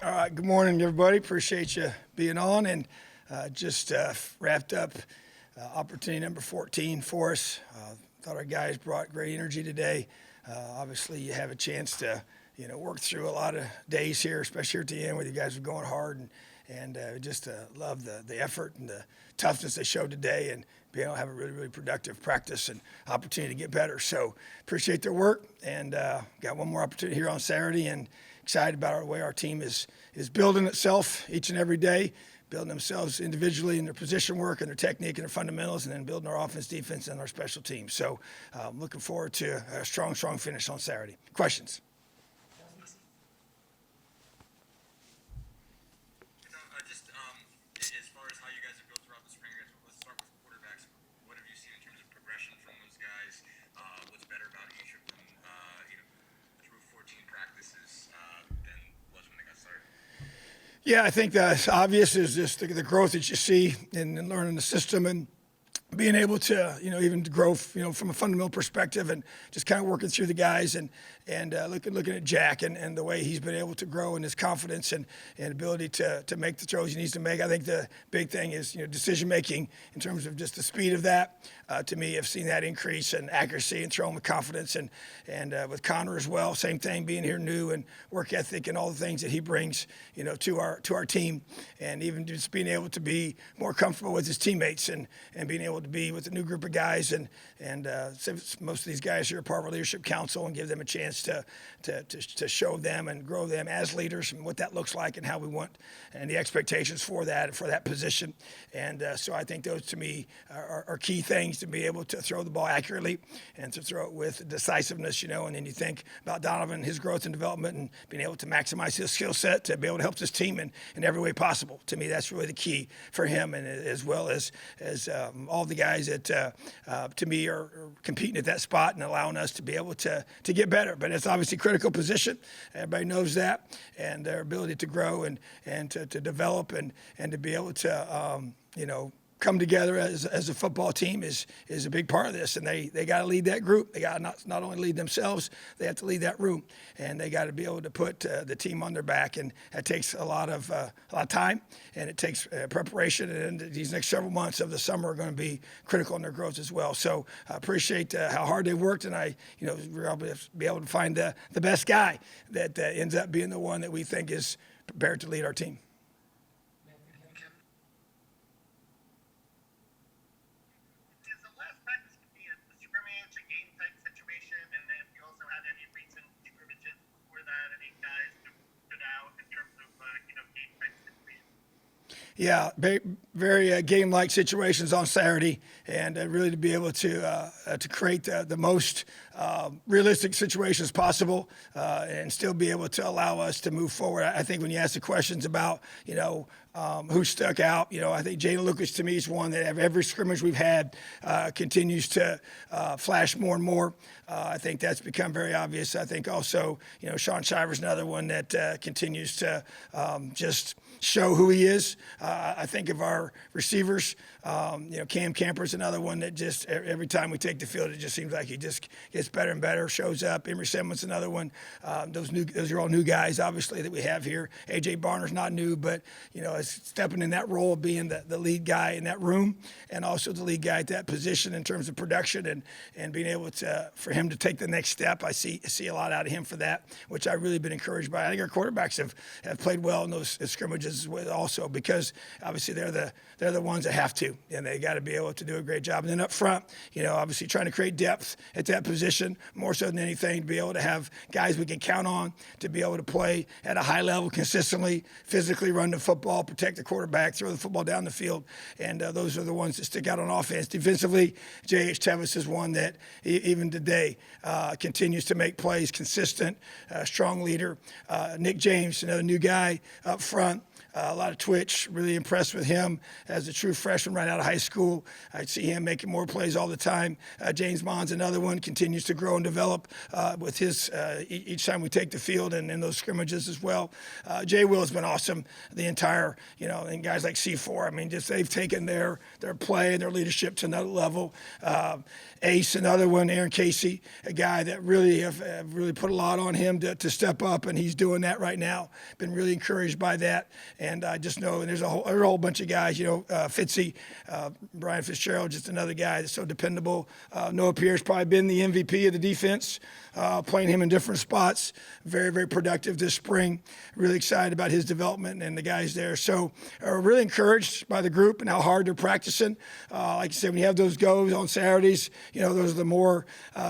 All right, good morning, everybody. Appreciate you being on, and just wrapped up opportunity number 14 for us. Thought our guys brought great energy today. Obviously, you have a chance to work through a lot of days here, especially here at the end where you guys are going hard, and just love the effort and the toughness they showed today, and being able to have a really, really productive practice and opportunity to get better. So appreciate their work, and got one more opportunity here on Saturday, and excited about the way our team is building itself each and every day, building themselves individually in their position work and their technique and their fundamentals, and then building our offense, defense, and our special teams. So looking forward to a strong finish on Saturday. Questions? As far as how you guys have built throughout the spring, let's start with quarterbacks. What have you seen in terms of progression from those guys? What's better about each of them, through 14 practices than was when they got started? Yeah, I think that's obvious is just the growth that you see in learning the system and being able to, even to grow, from a fundamental perspective, and just kind of working through the guys and looking at Jack and the way he's been able to grow and his confidence and ability to make the throws he needs to make. I think the big thing is, decision making in terms of just the speed of that. To me, I've seen that increase in accuracy and throwing with confidence, and with Connor as well, same thing, being here new and work ethic and all the things that he brings, to our team, and even just being able to be more comfortable with his teammates and being able to be with a new group of guys, and most of these guys here are part of our leadership council, and give them a chance to show them and grow them as leaders and what that looks like and how we want and the expectations for that position. And so I think those to me are key things, to be able to throw the ball accurately and to throw it with decisiveness, and then you think about Donovan, his growth and development, and being able to maximize his skill set to be able to help this team in every way possible. To me, that's really the key for him, and as well as all the guys that to me are competing at that spot and allowing us to be able to get better. But it's obviously a critical position. Everybody knows that, and their ability to grow and to develop and to be able to come together as a football team is a big part of this, and they got to lead that group. They got to not only lead themselves, they have to lead that room, and they got to be able to put the team on their back, and that takes a lot of time, and it takes preparation, and these next several months of the summer are going to be critical in their growth as well. So I appreciate how hard they worked, and we're able to be able to find the best guy that ends up being the one that we think is prepared to lead our team. Yeah, very game-like situations on Saturday, and really to be able to create the most realistic situations possible, and still be able to allow us to move forward. I think when you ask the questions about who stuck out, I think Jalen Lucas to me is one that every scrimmage we've had continues to flash more and more. I think that's become very obvious. I think also Sean Shiver's another one that continues to just show who he is. I think of our receivers, Cam Camper's another one that just every time we take the field, it just seems like he just gets better and better, shows up. Emery Simmons another one. Those are all new guys, obviously, that we have here. A.J. Barner's not new, but is stepping in that role of being the lead guy in that room, and also the lead guy at that position in terms of production and being able for him to take the next step. I see a lot out of him for that, which I've really been encouraged by. I think our quarterbacks have played well in those scrimmages also, because obviously they're the ones that have to, and they got to be able to do a great job. And then up front, obviously trying to create depth at that position more so than anything, to be able to have guys we can count on to be able to play at a high level consistently, physically run the football, protect the quarterback, throw the football down the field, and those are the ones that stick out on offense. Defensively, J.H. Tevis is one that even today continues to make plays, consistent, strong leader. Nick James, another new guy up front. a lot of twitch. Really impressed with him as a true freshman right out of high school. I see him making more plays all the time. James Bond's another one, continues to grow and develop with his each time we take the field and in those scrimmages as well. Jay Will's been awesome the entire, and guys like C4. I mean, just they've taken their play and their leadership to another level. Ace, another one. Aaron Casey, a guy that really have really put a lot on him to step up, and he's doing that right now. Been really encouraged by that, and I just know there's a whole bunch of guys. Fitzy, Brian Fitzgerald, just another guy that's so dependable. Noah Pierce probably been the MVP of the defense, playing him in different spots. Very, very productive this spring. Really excited about his development and the guys there. So really encouraged by the group and how hard they're practicing. Like I said, when you have those goes on Saturdays, those are the more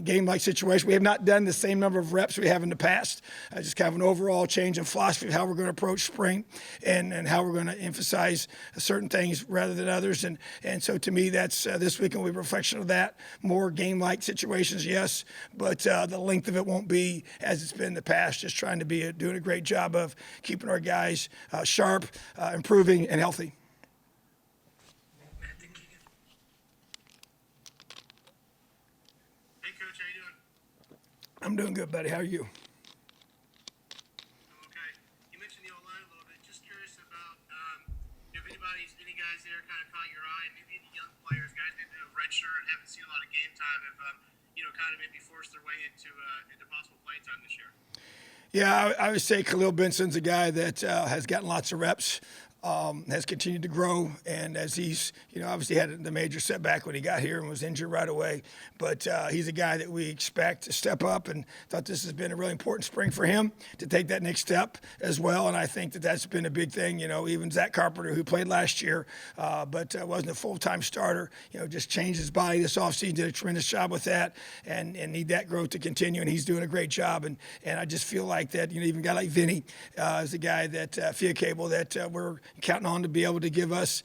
game-like situations. We have not done the same number of reps we have in the past. Just kind of an overall change in philosophy of how we're going to approach spring and how we're going to emphasize certain things rather than others. And so to me, that's this weekend will be a reflection of that. More game-like situations, yes, but the length of it won't be as it's been in the past. Just trying to be doing a great job of keeping our guys sharp, improving, and healthy. Hey, Coach, how you doing? I'm doing good, buddy. How are you? Okay. You mentioned the O-line a little bit. Just curious about if any guys there kind of caught your eye, and maybe any young players, guys maybe a red shirt and haven't seen a lot of game time, have kind of maybe forced their way into possible playing time this year. Yeah, I would say Khalil Benson's a guy that has gotten lots of reps. Has continued to grow, and as he's, obviously had the major setback when he got here and was injured right away, but he's a guy that we expect to step up, and thought this has been a really important spring for him to take that next step as well, and I think that's been a big thing. Even Zach Carpenter, who played last year, but wasn't a full-time starter, just changed his body this offseason, did a tremendous job with that, and need that growth to continue, and he's doing a great job, and I just feel like that, even a guy like Vinny is a guy that, Fiacable, that we're counting on to be able to give us,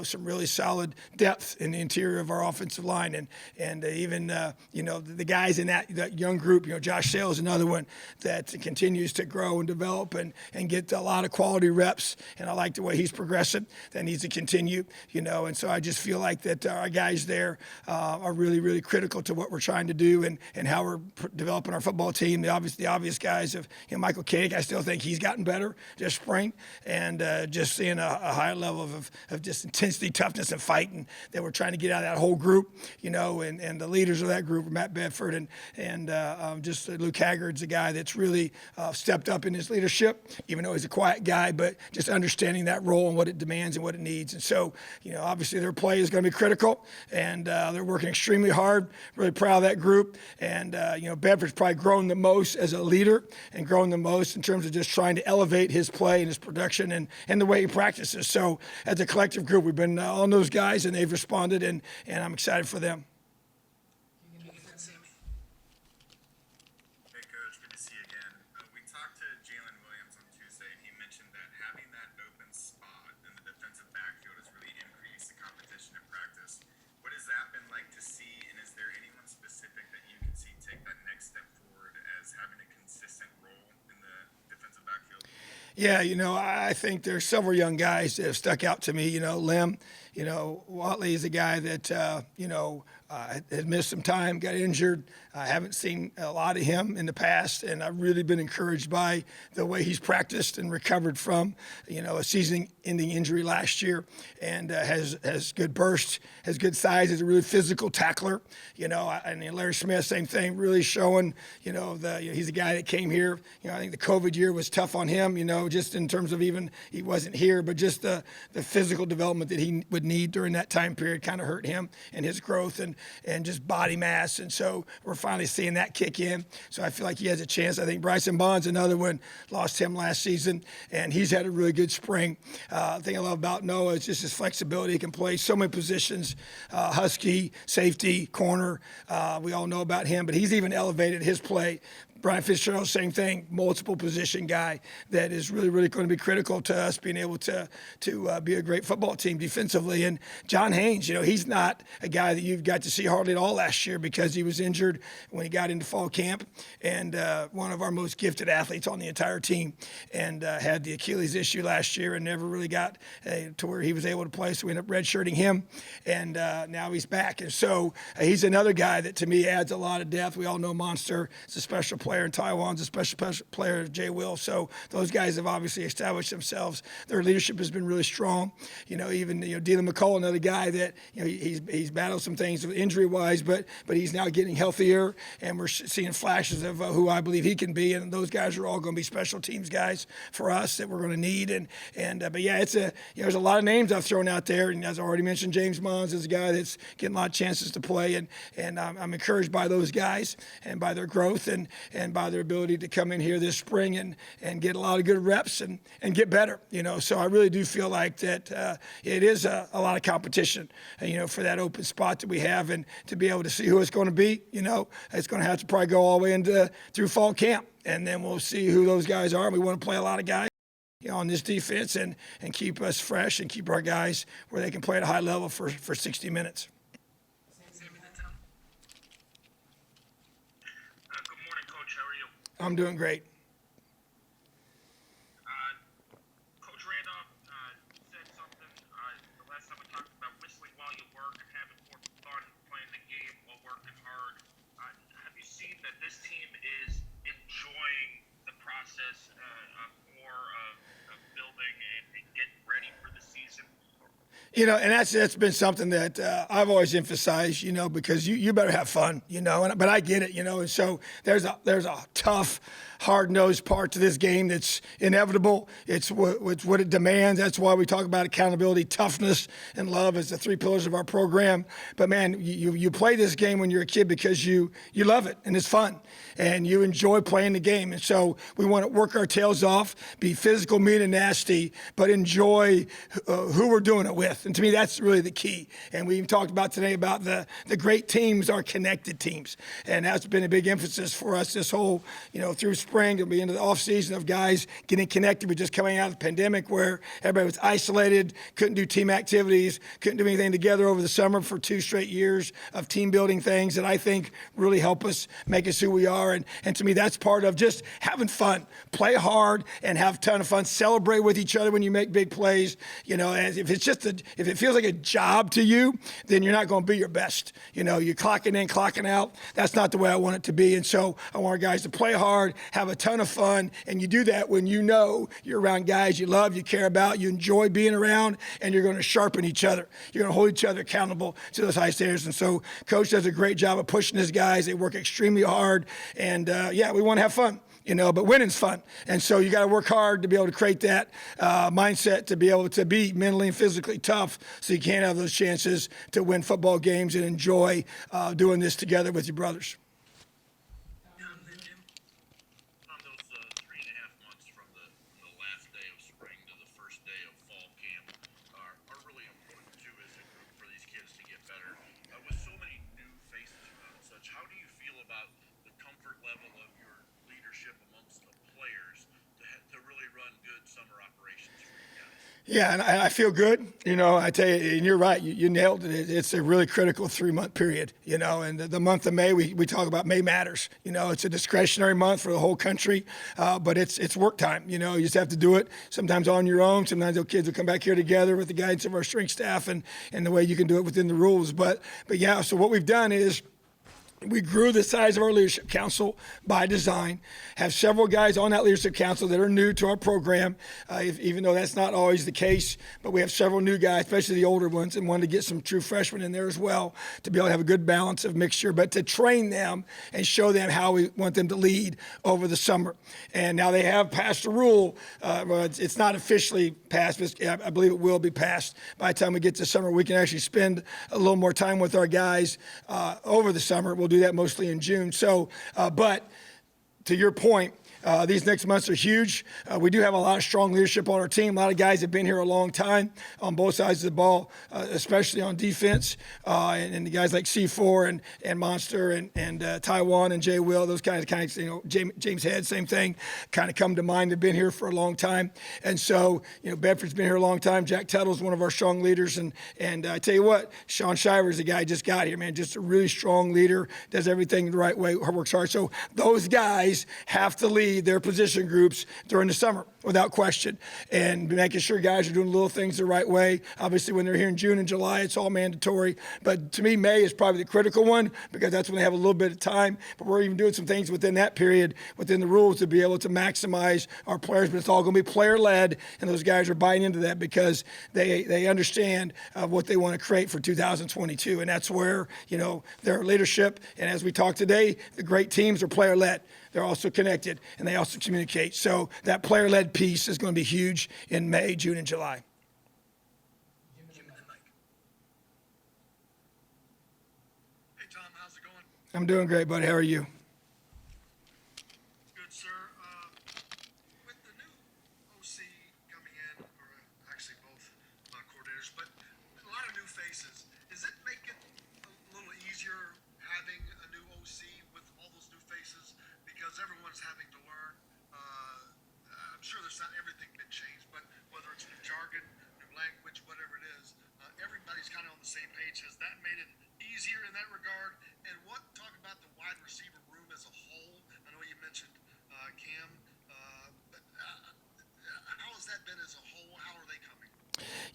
some really solid depth in the interior of our offensive line, and even, the guys in that young group. Josh Sale is another one that continues to grow and develop and get a lot of quality reps, and I like the way he's progressing. That needs to continue, and so I just feel like that our guys there are really, really critical to what we're trying to do and how we're developing our football team. The obvious guys of Michael Koenig, I still think he's gotten better this spring, and just seeing a high level of just intensity, toughness, and fighting that we're trying to get out of that whole group, and the leaders of that group, Matt Bedford and just Luke Haggard's a guy that's really stepped up in his leadership, even though he's a quiet guy, but just understanding that role and what it demands and what it needs. And so, obviously their play is going to be critical, and they're working extremely hard. Really proud of that group. And, Bedford's probably grown the most as a leader and grown the most in terms of just trying to elevate his play and his production and the way he practices. So as a collective group, we've been on those guys, and they've responded, and I'm excited for them. Hey, Coach, good to see you again. We talked to Jalen Williams on Tuesday, and he mentioned that having that open spot in the defensive backfield has really increased the competition in practice. What has that been like to see, and is there anyone specific that you can see take that next step forward as having a consistent role in the defensive backfield? Yeah, I think there's several young guys that have stuck out to me. Lim, Watley is a guy that, had missed some time, got injured. I haven't seen a lot of him in the past, and I've really been encouraged by the way he's practiced and recovered from, a season-ending injury last year, and has good burst, has good size, is a really physical tackler. And Larry Smith, same thing, really showing, he's a guy that came here. I think the COVID year was tough on him, just in terms of even he wasn't here, but just the physical development that he would need during that time period kind of hurt him and his growth and just body mass. And so we're finally seeing that kick in. So I feel like he has a chance. I think Bryson Bond's another one, lost him last season, and he's had a really good spring. The thing I love about Noah is just his flexibility. He can play so many positions, husky, safety, corner. We all know about him, but he's even elevated his play Brian Fitzgerald, same thing, multiple position guy that is really, really going to be critical to us being able to be a great football team defensively. And John Haynes, he's not a guy that you've got to see hardly at all last year because he was injured when he got into fall camp, and one of our most gifted athletes on the entire team, and had the Achilles issue last year and never really got to where he was able to play. So we ended up redshirting him, and now he's back. And so he's another guy that to me adds a lot of depth. We all know Monster is a special player, and Taiwan's a special player, Jay Will. So those guys have obviously established themselves. Their leadership has been really strong. Even Dylan McCall, another guy that he's battled some things injury-wise, but he's now getting healthier, and we're seeing flashes of who I believe he can be. And those guys are all going to be special teams guys for us that we're going to need. But yeah, there's a lot of names I've thrown out there, and as I already mentioned, James Mons is a guy that's getting a lot of chances to play, and I'm encouraged by those guys and by their growth and by their ability to come in here this spring and get a lot of good reps and get better. So I really do feel like that it is a lot of competition, for that open spot that we have, and to be able to see who it's going to be. It's going to have to probably go all the way through fall camp, and then we'll see who those guys are. We want to play a lot of guys on this defense and keep us fresh and keep our guys where they can play at a high level for 60 minutes. Good morning, Coach. How are you? I'm doing great. Coach Randolph said something the last time we talked about whistling while you work and having more fun playing the game while working hard. Have you seen that this team is enjoying the process more of building and getting ready for the season? And that's been something that I've always emphasized, because you better have fun, but I get it, and so there's a tough, hard-nosed part to this game that's inevitable. It's what it demands. That's why we talk about accountability, toughness, and love as the three pillars of our program. But man, you play this game when you're a kid because you love it and it's fun and you enjoy playing the game. And so we want to work our tails off, be physical, mean, and nasty, but enjoy who we're doing it with. And to me, that's really the key. And we even talked about today about the great teams are connected teams. And that's been a big emphasis for us this whole, through spring, it'll be into the off season of guys getting connected. We're just coming out of the pandemic where everybody was isolated, couldn't do team activities, couldn't do anything together over the summer for 2 straight years of team building things that I think really help us make us who we are. And to me, that's part of just having fun, play hard and have a ton of fun, celebrate with each other when you make big plays. And if it feels like a job to you, then you're not going to be your best. You're clocking in, clocking out. That's not the way I want it to be. And so I want our guys to play hard, have a ton of fun, and you do that when you're around guys you love, you care about, you enjoy being around, and you're going to sharpen each other. You're going to hold each other accountable to those high standards. And so Coach does a great job of pushing his guys. They work extremely hard, and we want to have fun. But winning's fun. And so you got to work hard to be able to create that mindset, to be able to be mentally and physically tough so you can have those chances to win football games and enjoy doing this together with your brothers. On those 3.5 months from the last day of spring to the first day of fall camp are really important too as a group for these kids to get better. With so many new faces around and such, how do you feel about the comfort level of your leadership amongst the players to really run good summer operations for you guys? Yeah, and I feel good. I tell you, and you're right. You nailed it. It's a really critical 3-month period, and the month of May, we talk about May matters. It's a discretionary month for the whole country, but it's work time. You just have to do it sometimes on your own. Sometimes those kids will come back here together with the guidance of our strength staff and the way you can do it within the rules. But yeah, so what we've done is we grew the size of our leadership council by design, have several guys on that leadership council that are new to our program, even though that's not always the case. But we have several new guys, especially the older ones, and wanted to get some true freshmen in there as well to be able to have a good balance of mixture, but to train them and show them how we want them to lead over the summer. And now they have passed a rule. It's not officially passed, but I believe it will be passed by the time we get to summer. We can actually spend a little more time with our guys over the summer. We'll do that mostly in June. So, but to your point, These next months are huge. We do have a lot of strong leadership on our team. A lot of guys have been here a long time on both sides of the ball, especially on defense. And the guys like C4 and Monster and Taiwan and Jay Will, those guys James Head, same thing, kind of come to mind. They've been here for a long time. And so, Bedford's been here a long time. Jack Tuttle's one of our strong leaders. And I tell you what, Sean Shiver's the guy who just got here, man, just a really strong leader, does everything the right way, works hard. So those guys have to lead their position groups during the summer, without question, and making sure guys are doing little things the right way. Obviously, when they're here in June and July, it's all mandatory. But to me, May is probably the critical one because that's when they have a little bit of time. But we're even doing some things within that period, within the rules, to be able to maximize our players. But it's all going to be player-led, and those guys are buying into that because they understand what they want to create for 2022. And that's where, their leadership, and as we talked today, the great teams are player-led. They're also connected, and they also communicate. So that player-led piece is going to be huge in May, June, and July. Hey, Tom, how's it going? I'm doing great, buddy. How are you? Good, sir. With the new OC coming in, or actually both coordinators, but a lot of new faces, does it make it a little easier having a new OC with all those new faces? Because everyone's having to learn. I'm sure there's not everything been changed, but whether it's new jargon, new language, whatever it is, everybody's kind of on the same page. Has that made it easier in that regard? And talk about the wide receiver room as a whole. I know you mentioned Cam, but how has that been as a whole? How are they coming?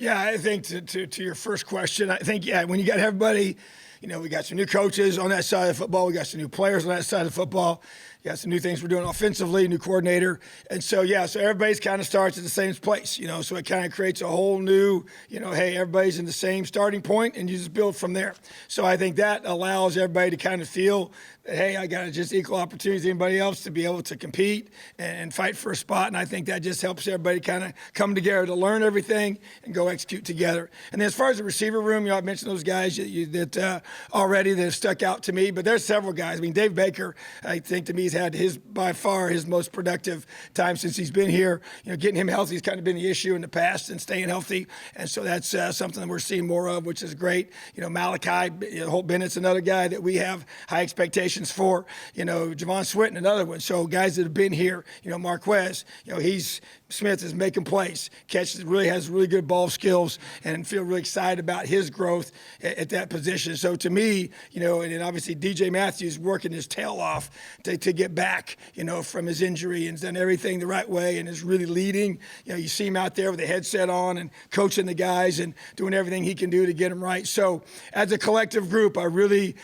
Yeah, I think to your first question, I think, when you got everybody, we got some new coaches on that side of football. We got some new players on that side of football. You got some new things we're doing offensively, new coordinator. And so, so everybody's kind of starts at the same place, so it kind of creates a whole new, hey, everybody's in the same starting point, and you just build from there. So I think that allows everybody to kind of feel that, hey, I got just equal opportunities as anybody else to be able to compete and fight for a spot. And I think that just helps everybody kind of come together to learn everything and go execute together. And then as far as the receiver room, I mentioned those guys that already that have stuck out to me, but there's several guys. I mean, Dave Baker, I think to me, he's had by far his most productive time since he's been here. Getting him healthy has kind of been the issue in the past, and staying healthy. And so that's something that we're seeing more of, which is great. Malachi Holt Bennett's another guy that we have high expectations for. Javon Swinton, another one. So guys that have been here, Marquez, Smith is making plays, really has really good ball skills, and feel really excited about his growth at that position. So to me, and then obviously DJ Matthews working his tail off to get back, from his injury, and done everything the right way, and is really leading. You see him out there with the headset on and coaching the guys and doing everything he can do to get them right. So as a collective group, I really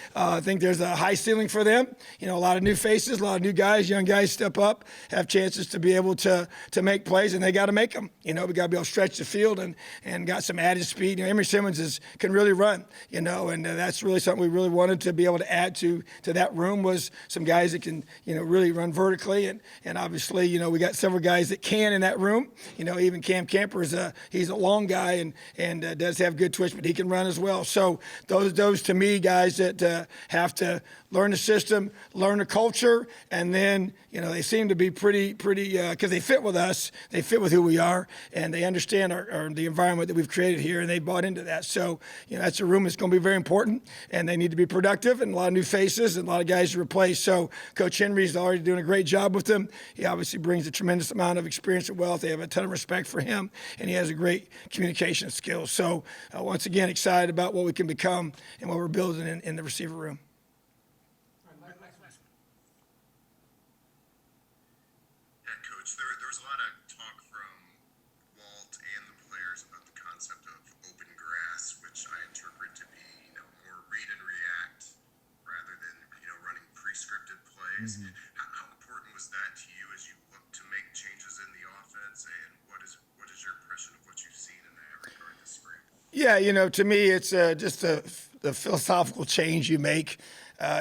think there's a high ceiling for them. A lot of new faces, a lot of new guys, young guys step up, have chances to be able to make plays, and they got to make them. We got to be able to stretch the field and got some added speed. Emory Simmons can really run, and that's really something we really wanted to be able to add to that room, was some guys that can, really run vertically. And obviously, we got several guys that can in that room. Even Cam Camper he's a long guy and does have good twitch, but he can run as well. So those to me, guys that have to learn the system, learn the culture, and then, they seem to be pretty, because they fit with us, they fit with who we are, and they understand the environment that we've created here, and they bought into that. So, that's a room that's going to be very important, and they need to be productive, and a lot of new faces and a lot of guys to replace. So Coach Henry's already doing a great job with them. He obviously brings a tremendous amount of experience and wealth. They have a ton of respect for him, and he has a great communication skills. So once again, excited about what we can become and what we're building in the receiver room. Coach, there's a lot of talk from Walt and the players about the concept of open grass, which I interpret to be, more read and react rather than, running pre-scripted plays. How important was that to you as you look to make changes in the offense, and what is your impression of what you've seen in that regard this spring? Yeah, to me, it's just the philosophical change you make.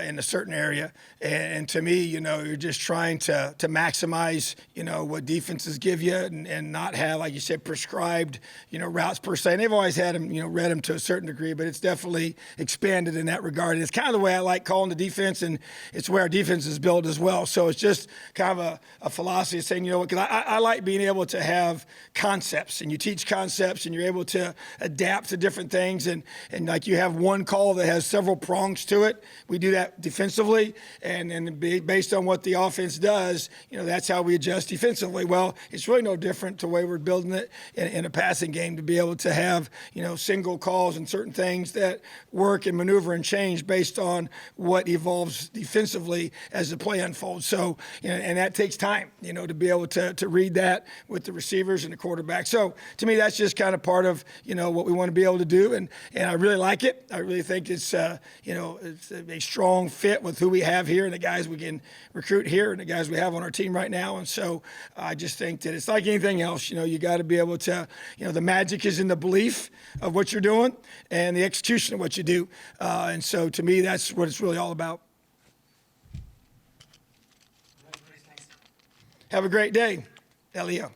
in a certain area. And to me, you're just trying to maximize, what defenses give you and not have, like you said, prescribed, routes per se. And they've always had them, read them to a certain degree, but it's definitely expanded in that regard. And it's kind of the way I like calling the defense, and it's where our defense is built as well. So it's just kind of a philosophy of saying, because I like being able to have concepts, and you teach concepts, and you're able to adapt to different things. And like you have one call that has several prongs to it. We do that defensively, and based on what the offense does, that's how we adjust defensively. Well, it's really no different to the way we're building it in a passing game, to be able to have, single calls and certain things that work and maneuver and change based on what evolves defensively as the play unfolds. So, and that takes time, to be able to read that with the receivers and the quarterback. So to me, that's just kind of part of, what we want to be able to do. And I really like it. I really think it's, it's a strong fit with who we have here and the guys we can recruit here and the guys we have on our team right now. And so I just think that it's like anything else, you got to be able to, the magic is in the belief of what you're doing and the execution of what you do. And so to me, that's what it's really all about. Have a great day, Elio.